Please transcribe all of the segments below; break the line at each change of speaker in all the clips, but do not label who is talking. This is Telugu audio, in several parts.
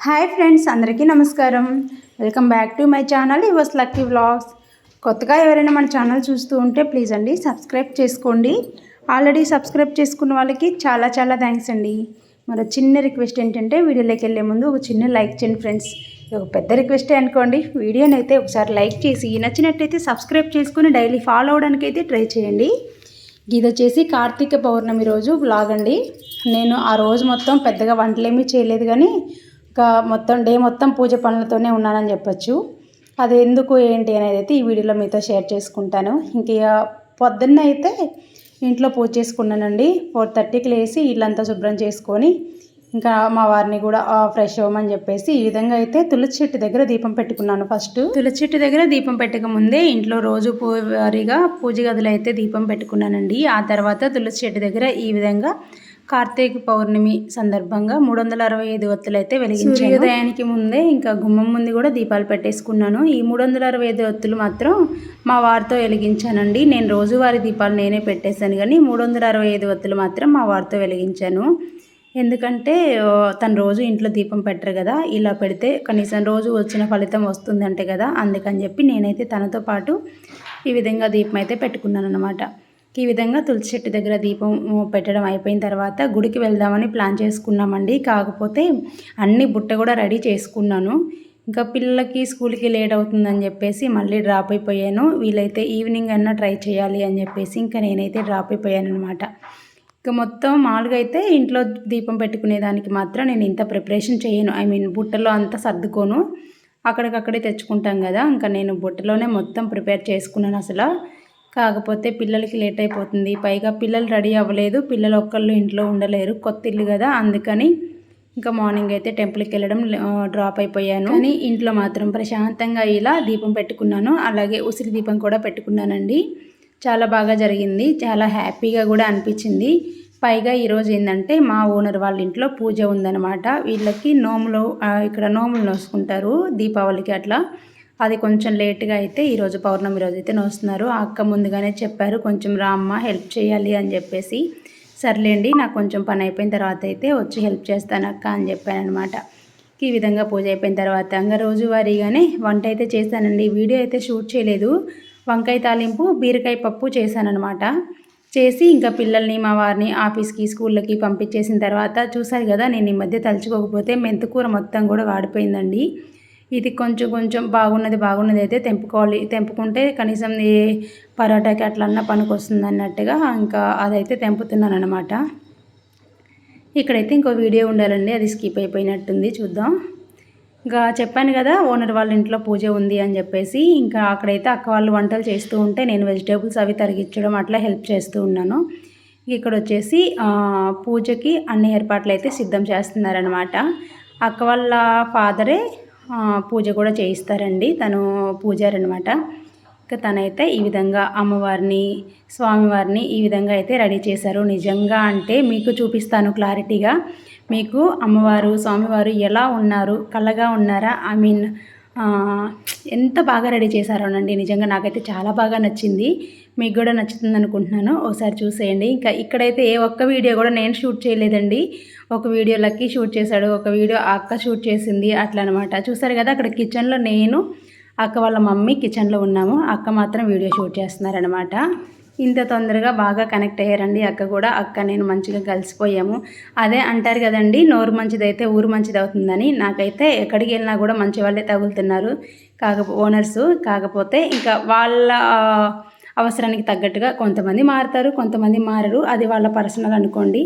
హాయ్ ఫ్రెండ్స్, అందరికీ నమస్కారం. Welcome back to my channel yours lucky vlogs. కొత్తగా ఎవరైనా మన ఛానల్ చూస్తూ ఉంటే ప్లీజ్ అండి సబ్స్క్రైబ్ చేసుకోండి. ఆల్రెడీ సబ్స్క్రైబ్ చేసుకున్న వాళ్ళకి చాలా చాలా థ్యాంక్స్ అండి. మరి చిన్న రిక్వెస్ట్ ఏంటంటే వీడియోలోకి వెళ్ళే ముందు ఒక చిన్న లైక్ చేయండి ఫ్రెండ్స్. ఒక పెద్ద రిక్వెస్టే అనుకోండి. వీడియోని అయితే ఒకసారి లైక్ చేసి నచ్చినట్టయితే సబ్స్క్రైబ్ చేసుకుని డైలీ ఫాలో అవడానికి అయితే ట్రై చేయండి. ఇది వచ్చేసి కార్తీక పౌర్ణమి రోజు వ్లాగ్ అండి. నేను ఆ రోజు మొత్తం పెద్దగా వంటలేమీ చేయలేదు, కానీ ఇంకా మొత్తం డే మొత్తం పూజ పనులతోనే ఉన్నానని చెప్పొచ్చు. అది ఎందుకు ఏంటి అనేది అయితే ఈ వీడియోలో మీతో షేర్ చేసుకుంటాను. ఇంక పొద్దున్న అయితే ఇంట్లో పూజ చేసుకున్నానండి. 4:30కి లేచి ఇల్లంతా శుభ్రం చేసుకొని ఇంకా మా వారిని కూడా ఫ్రెష్ అవ్వమని చెప్పేసి ఈ విధంగా అయితే తులసి చెట్టు దగ్గర దీపం పెట్టుకున్నాను. ఫస్ట్ తులసి చెట్టు దగ్గర దీపం పెట్టక ముందే ఇంట్లో రోజు వారీగా పూజ గదిలో అయితే దీపం పెట్టుకున్నానండి. ఆ తర్వాత తులసి చెట్టు దగ్గర ఈ విధంగా కార్తీక పౌర్ణమి సందర్భంగా 365 ఒత్తులు అయితే వెలిగించాను. సూర్యోదయానికి ముందే ఇంకా గుమ్మం ముందు కూడా దీపాలు పెట్టేసుకున్నాను. ఈ 365 ఒత్తులు మాత్రం మా వారితో వెలిగించానండి. నేను రోజువారీ దీపాలు నేనే పెట్టేశాను, కానీ 365 ఒత్తులు మాత్రం మా వారితో వెలిగించాను. ఎందుకంటే తను రోజు ఇంట్లో దీపం పెట్టరు కదా, ఇలా పెడితే కనీసం రోజు వచ్చిన ఫలితం వస్తుందంటే కదా, అందుకని చెప్పి నేనైతే తనతో పాటు ఈ విధంగా దీపం అయితే పెట్టుకున్నాను అన్నమాట. ఈ విధంగా తులసి చెట్టు దగ్గర దీపం పెట్టడం అయిపోయిన తర్వాత గుడికి వెళ్దామని ప్లాన్ చేసుకున్నామండి. కాకపోతే అన్ని బుట్ట కూడా రెడీ చేసుకున్నాను. ఇంకా పిల్లలకి స్కూల్కి లేట్ అవుతుందని చెప్పేసి మళ్ళీ డ్రాప్ అయిపోయాను. వీలైతే ఈవినింగ్ అన్నా ట్రై చేయాలి అని చెప్పేసి ఇంకా నేనైతే డ్రాప్ అయిపోయాను అనమాట. ఇంకా మొత్తం మామూలుగా అయితే ఇంట్లో దీపం పెట్టుకునేదానికి మాత్రం నేను ఇంత ప్రిపరేషన్ చేయను. బుట్టలో అంతా సర్దుకోను, అక్కడికక్కడే తెచ్చుకుంటాం కదా. ఇంకా నేను బుట్టలోనే మొత్తం ప్రిపేర్ చేసుకున్నాను అసలు. కాకపోతే పిల్లలకి లేట్ అయిపోతుంది, పైగా పిల్లలు రెడీ అవ్వలేదు, పిల్లలు ఒక్కళ్ళు ఇంట్లో ఉండలేరు, కొత్త ఇల్లు కదా, అందుకని ఇంకా మార్నింగ్ అయితే టెంపుల్కి వెళ్ళడం డ్రాప్ అయిపోయాను. కానీ ఇంట్లో మాత్రం ప్రశాంతంగా ఇలా దీపం పెట్టుకున్నాను. అలాగే ఉసిరి దీపం కూడా పెట్టుకున్నానండి. చాలా బాగా జరిగింది, చాలా హ్యాపీగా కూడా అనిపించింది. పైగా ఈరోజు ఏంటంటే మా ఓనర్ వాళ్ళ ఇంట్లో పూజ ఉందన్నమాట. వీళ్ళకి నోములు ఇక్కడ నోములు నోసుకుంటారు దీపావళికి అట్లా. అది కొంచెం లేట్గా అయితే ఈరోజు పౌర్ణమి రోజు అయితే నోస్తున్నారు. ఆ అక్క ముందుగానే చెప్పారు, కొంచెం రామ్మ హెల్ప్ చేయాలి అని చెప్పేసి. సర్లేండి, నాకు కొంచెం పని అయిపోయిన తర్వాత అయితే వచ్చి హెల్ప్ చేస్తాను అక్క అని చెప్పాను అనమాట. ఈ విధంగా పూజ అయిపోయిన తర్వాత ఇంకా రోజువారీగానే వంట అయితే చేశానండి. వీడియో అయితే షూట్ చేయలేదు. వంకాయ తాలింపు, బీరకాయ పప్పు చేశానమాట. చేసి ఇంకా పిల్లల్ని మా వారిని ఆఫీస్కి స్కూళ్ళకి పంపించేసిన తర్వాత చూసారు కదా, నేను ఈ మధ్య తలుచుకోకపోతే మెంతుకూర మొత్తం కూడా వాడిపోయిందండి. ఇది కొంచెం బాగున్నది అయితే తెంపుకోవాలి. తెంపుకుంటే కనీసం ఏ పరోటాకి అట్లన్నా పనికి వస్తుంది అన్నట్టుగా ఇంకా అదైతే తెంపుతున్నాను అనమాట. ఇక్కడైతే ఇంకో వీడియో ఉండాలండి, అది స్కిప్ అయిపోయినట్టుంది, చూద్దాం. ఇంకా చెప్పాను కదా ఓనర్ వాళ్ళ ఇంట్లో పూజ ఉంది అని చెప్పేసి. ఇంకా అక్కడైతే అక్క వాళ్ళు వంటలు చేస్తూ ఉంటే నేను వెజిటేబుల్స్ అవి తరిగించడం అట్లా హెల్ప్ చేస్తూ ఉన్నాను. ఇక్కడ వచ్చేసి పూజకి అన్ని ఏర్పాట్లు అయితే సిద్ధం చేస్తున్నారనమాట. అక్క వాళ్ళ ఫాదరే పూజ కూడా చేయిస్తారండి, తను పూజారి అనమాట. ఇంకా తనైతే ఈ విధంగా అమ్మవారిని స్వామివారిని ఈ విధంగా అయితే రెడీ చేశారు. నిజంగా అంటే మీకు చూపిస్తాను క్లారిటీగా. మీకు అమ్మవారు స్వామివారు ఎలా ఉన్నారు, కళ్ళగా ఉన్నారా, ఎంత బాగా రెడీ చేశారోనండి. నిజంగా నాకైతే చాలా బాగా నచ్చింది. మీకు కూడా నచ్చుతుంది అనుకుంటున్నాను, ఒకసారి చూసేయండి. ఇంకా ఇక్కడైతే ఏ ఒక్క వీడియో కూడా నేను షూట్ చేయలేదండి. ఒక వీడియో లక్కీ షూట్ చేశాడు, ఒక వీడియో అక్క షూట్ చేసింది, అట్లా అనమాట. చూసారు కదా, అక్కడ కిచెన్లో నేను అక్క వాళ్ళ మమ్మీ కిచెన్లో ఉన్నాము, అక్క మాత్రం వీడియో షూట్ చేస్తున్నారనమాట. ఇంత తొందరగా బాగా కనెక్ట్ అయ్యారండి అక్క కూడా. అక్క నేను మంచిగా కలిసిపోయాము. అదే అంటారు కదండి, నోరు మంచిదైతే ఊరు మంచిది అవుతుందని. నాకైతే ఎక్కడికి వెళ్ళినా కూడా మంచి వాళ్ళే తగులుతున్నారు ఓనర్సు. కాకపోతే ఇంకా వాళ్ళ అవసరానికి తగ్గట్టుగా కొంతమంది మారుతారు, కొంతమంది మారరు, అది వాళ్ళ పర్సనల్ అనుకోండి.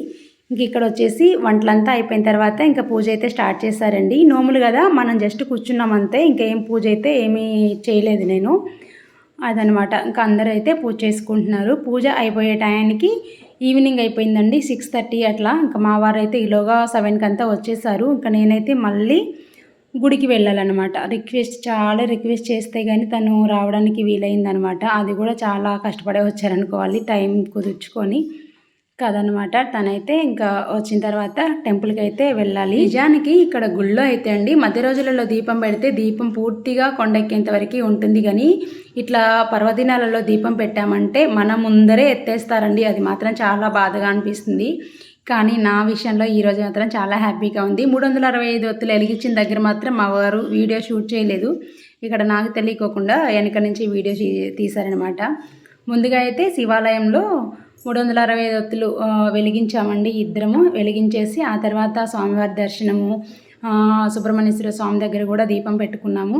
ఇంక ఇక్కడ వచ్చేసి వంటలంతా అయిపోయిన తర్వాత ఇంకా పూజ అయితే స్టార్ట్ చేశారండి. నోములు కదా, మనం జస్ట్ కూర్చున్నామంతే, ఇంకేం పూజ అయితే ఏమీ చేయలేదు నేను, అదనమాట. ఇంకా అందరూ అయితే పూజ చేసుకుంటున్నారు. పూజ అయిపోయే టయానికి ఈవినింగ్ అయిపోయిందండి, 6:30 అట్లా. ఇంకా మా వారు అయితే ఈలోగా 7కి అంతా వచ్చేసారు. ఇంకా నేనైతే మళ్ళీ గుడికి వెళ్ళాలన్నమాట. చాలా రిక్వెస్ట్ చేస్తే కానీ తను రావడానికి వీలైందనమాట. అది కూడా చాలా కష్టపడే వచ్చారనుకోవాలి, టైం కుదుర్చుకొని కదనమాట. తనైతే ఇంకా వచ్చిన తర్వాత టెంపుల్కి అయితే వెళ్ళాలి. నిజానికి ఇక్కడ గుళ్ళో అయితే అండి మధ్య రోజులలో దీపం పెడితే దీపం పూర్తిగా కొండెక్కేంత వరకు ఉంటుంది, కానీ ఇట్లా పర్వదినాలలో దీపం పెట్టామంటే మన ముందరే ఎత్తేస్తారండి. అది మాత్రం చాలా బాధగా అనిపిస్తుంది. కానీ నా విషయంలో ఈరోజు మాత్రం చాలా హ్యాపీగా ఉంది. 365 ఒత్తులు వెలిగించిన దగ్గర మాత్రం మా వారు వీడియో షూట్ చేయలేదు. ఇక్కడ నాకు తెలియకోకుండా వెనక నుంచి వీడియో తీశారనమాట. ముందుగా అయితే శివాలయంలో 365 ఒత్తులు వెలిగించామండి ఇద్దరము. వెలిగించేసి ఆ తర్వాత స్వామివారి దర్శనము, సుబ్రహ్మణ్యేశ్వర స్వామి దగ్గర కూడా దీపం పెట్టుకున్నాము.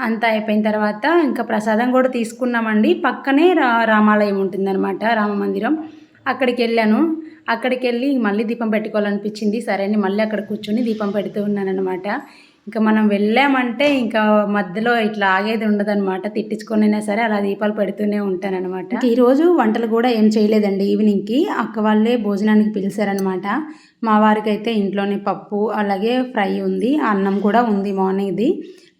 అంతా అయిపోయిన తర్వాత ఇంకా ప్రసాదం కూడా తీసుకున్నామండి. పక్కనే రామాలయం ఉంటుందన్నమాట, రామ మందిరం. అక్కడికి వెళ్ళాను. అక్కడికి వెళ్ళి మళ్ళీ దీపం పెట్టుకోవాలనిపించింది. సరే అని మళ్ళీ అక్కడ కూర్చొని దీపం పెడుతూ ఉన్నానన్నమాట. ఇంకా మనం వెళ్ళామంటే ఇంకా మధ్యలో ఇట్లా ఆగేది ఉండదన్నమాట. తిట్టించుకొనైనా సరే అలా దీపాలు పెడుతూనే ఉంటానన్నమాట. ఈరోజు వంటలు కూడా ఏం చేయలేదండి. ఈవినింగ్కి అక్క వాళ్ళే భోజనానికి పిలిచారనమాట. మా వారికి అయితే ఇంట్లోనే పప్పు అలాగే ఫ్రై ఉంది, అన్నం కూడా ఉంది మార్నింగ్ది.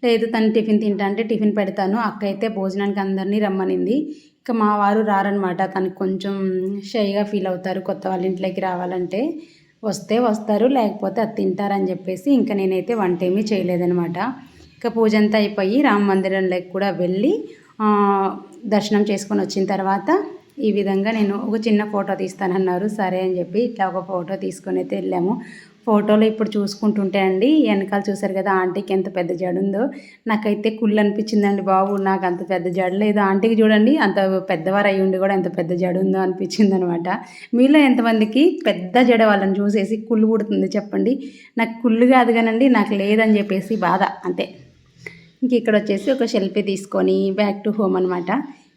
లేదు తను టిఫిన్ తింటా అంటే టిఫిన్ పెడతాను. అక్క అయితే భోజనానికి అందరినీ రమ్మనింది. ఇంకా మా వారు రారనమాట. తనకు కొంచెం షైగా ఫీల్ అవుతారు కొత్త వాళ్ళ ఇంట్లోకి రావాలంటే. వస్తే వస్తారు, లేకపోతే అది తింటారని చెప్పేసి ఇంకా నేనైతే వంట ఏమీ చేయలేదనమాట. ఇంకా పూజ అంతా అయిపోయి రామ మందిరంలోకి కూడా వెళ్ళి దర్శనం చేసుకొని వచ్చిన తర్వాత ఈ విధంగా నేను ఒక చిన్న ఫోటో తీస్తానన్నారు. సరే అని చెప్పి ఇట్లా ఒక ఫోటో తీసుకొని అయితే వెళ్ళాము. ఫోటోలో ఇప్పుడు చూసుకుంటుంటే అండి, వెనకాల చూసారు కదా ఆంటీకి ఎంత పెద్ద జడ ఉందో. నాకైతే కుళ్ళు అనిపించిందండి బాబు, నాకు అంత పెద్ద జడ లేదు. ఆంటీకి చూడండి అంత పెద్దవారు అయ్యి ఉండి కూడా ఎంత పెద్ద జడ ఉందో అనిపించింది అనమాట. మీలో ఎంతమందికి పెద్ద జడ వాళ్ళని చూసేసి కుళ్ళు పుడుతుంది చెప్పండి? నాకు కుళ్ళు కాదు కానండి, నాకు లేదని చెప్పేసి బాధ అంతే. ఇంక ఇక్కడ వచ్చేసి ఒక సెల్ఫీ తీసుకొని బ్యాక్ టు హోమ్ అనమాట.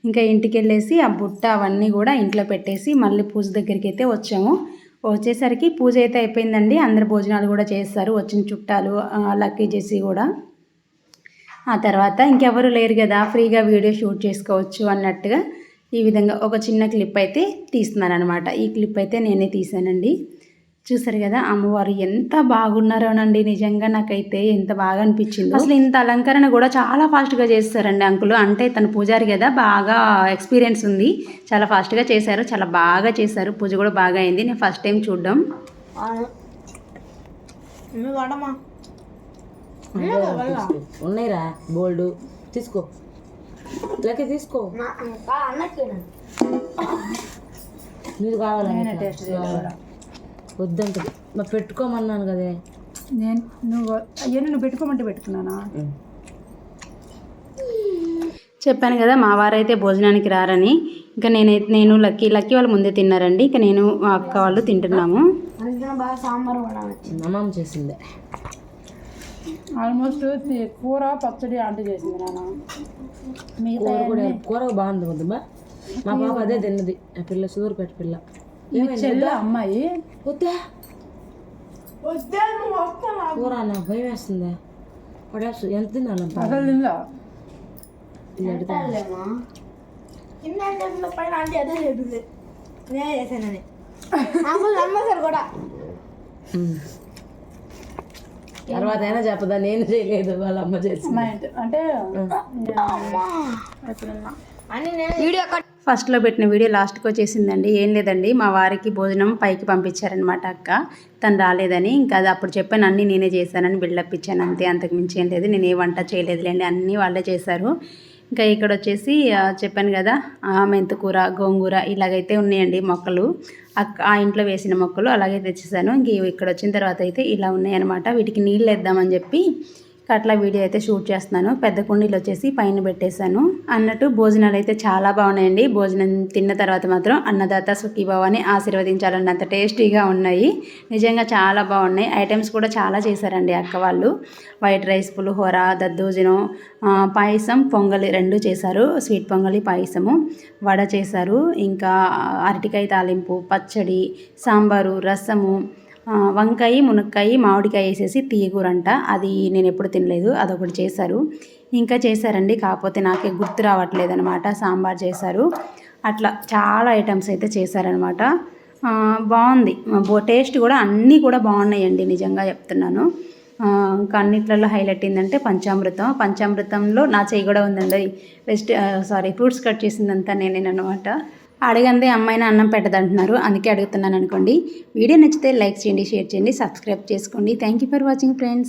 ఇంకా ఇంటికి వెళ్ళేసి ఆ బుట్ట అవన్నీ కూడా ఇంట్లో పెట్టేసి మళ్ళీ పూజ దగ్గరికి అయితే వచ్చాము. వచ్చేసరికి పూజ అయితే అయిపోయిందండి. అందరు భోజనాలు కూడా చేస్తారు, వచ్చిన చుట్టాలు లక్కీ చేసి కూడా. ఆ తర్వాత ఇంకెవరు లేరు కదా, ఫ్రీగా వీడియో షూట్ చేసుకోవచ్చు అన్నట్టుగా ఈ విధంగా ఒక చిన్న క్లిప్ అయితే తీస్తున్నాను అనమాట. ఈ క్లిప్ అయితే నేనే తీసానండి. చూసారు కదా అమ్మవారు ఎంత బాగున్నారోనండి. నిజంగా నాకైతే ఎంత బాగా అనిపించింది. అసలు ఇంత అలంకరణ కూడా చాలా ఫాస్ట్గా చేస్తారండి అంకులు. అంటే తను పూజారి కదా, బాగా ఎక్స్పీరియన్స్ ఉంది. చాలా ఫాస్ట్గా చేశారు, చాలా బాగా చేశారు. పూజ కూడా బాగా అయింది. నేను ఫస్ట్ టైం చూడడం.
ఉన్నాయిరా బోల్డ్, తీసుకో లెక్క తీసుకో. నీకు కావాలంటే టేస్ట్ వద్దంటే మరి పెట్టుకోమన్నాను కదే.
నువ్వు పెట్టుకోమంటే పెట్టుకున్నానా? చెప్పాను కదా మా వారైతే భోజనానికి రారని. ఇంకా నేను లక్కీ వాళ్ళు ముందే తిన్నారండి. ఇంకా నేను మా అక్క వాళ్ళు తింటున్నాము.
అమ్మమ్మ చేసిందే
ఆల్మోస్ట్ కూర పచ్చడి ఆంటీ చేసింది నాన్న.
కూర బాగుంది వద్దుమా. మా పాప అదే తిన్నది. ఆ పిల్ల సూర్పేట పిల్ల
అమ్మాయి
వద్దా కూర నాకు భయం వేస్తుందా? పడేసు ఎంత తినాలమ్మా? తర్వాత అయినా చెప్పదా నేను చేయలేదు, వాళ్ళ అమ్మ చేసి.
అంటే ఫస్ట్లో పెట్టిన వీడియో లాస్ట్కి వచ్చేసిందండి. ఏం లేదండి, మా వారికి భోజనం పైకి పంపించారనమాట అక్క. తను రాలేదని. ఇంకా అది అప్పుడు చెప్పాను అన్నీ నేనే చేశానని బిల్డప్ ఇచ్చాను అంతే, అంతకు మించి ఏం లేదు. నేను ఏ వంట చేయలేదులేండి, అన్నీ వాళ్ళే చేశారు. ఇంకా ఇక్కడ వచ్చేసి చెప్పాను కదా మెంతుకూర, గోంగూర ఇలాగైతే ఉన్నాయండి మొక్కలు. ఆ ఇంట్లో వేసిన మొక్కలు అలాగే తెచ్చేసాను. ఇంక ఇక్కడ వచ్చిన తర్వాత అయితే ఇలా ఉన్నాయన్నమాట. వీటికి నీళ్ళు వేద్దామని చెప్పి అట్లా వీడియో అయితే షూట్ చేస్తున్నాను. పెద్ద కుండీలు వచ్చేసి పైన పెట్టేశాను. అన్నట్టు భోజనాలు అయితే చాలా బాగున్నాయండి. భోజనం తిన్న తర్వాత మాత్రం అన్నదాత సుఖీభవ అని ఆశీర్వదించాలన్నంత టేస్టీగా ఉన్నాయి. నిజంగా చాలా బాగున్నాయి. ఐటమ్స్ కూడా చాలా చేశారండి అక్క వాళ్ళు. వైట్ రైస్, పులిహోర, దద్దోజనం, పాయసం, పొంగలి 2 చేశారు. స్వీట్ పొంగలి, పాయసము, వడ చేశారు. ఇంకా అరటికాయ తాలింపు, పచ్చడి, సాంబారు, రసము, వంకాయ, మునక్కాయ, మామిడికాయ వేసేసి తీయగూరంట. అది నేను ఎప్పుడు తినలేదు, అదొకటి చేశారు. ఇంకా చేశారండి, కాకపోతే నాకే గుర్తు రావట్లేదు అనమాట. సాంబార్ చేశారు. అట్లా చాలా ఐటమ్స్ అయితే చేశారనమాట. బాగుంది. టేస్ట్ కూడా అన్నీ కూడా బాగున్నాయండి, నిజంగా చెప్తున్నాను. ఇంకా అన్నిట్లలో హైలైట్ ఏంటంటే పంచామృతం. పంచామృతంలో నా చేయి కూడా ఉందండి. ఫ్రూట్స్ కట్ చేసిందంతా నేనేనమాట. అడగందే అమ్మాయిని అన్నం పెట్టదంటున్నారు, అందుకే అడుగుతున్నాను అనుకోండి. వీడియో నచ్చితే లైక్ చేయండి, షేర్ చేయండి, సబ్స్క్రైబ్ చేసుకోండి. Thank you for watching friends.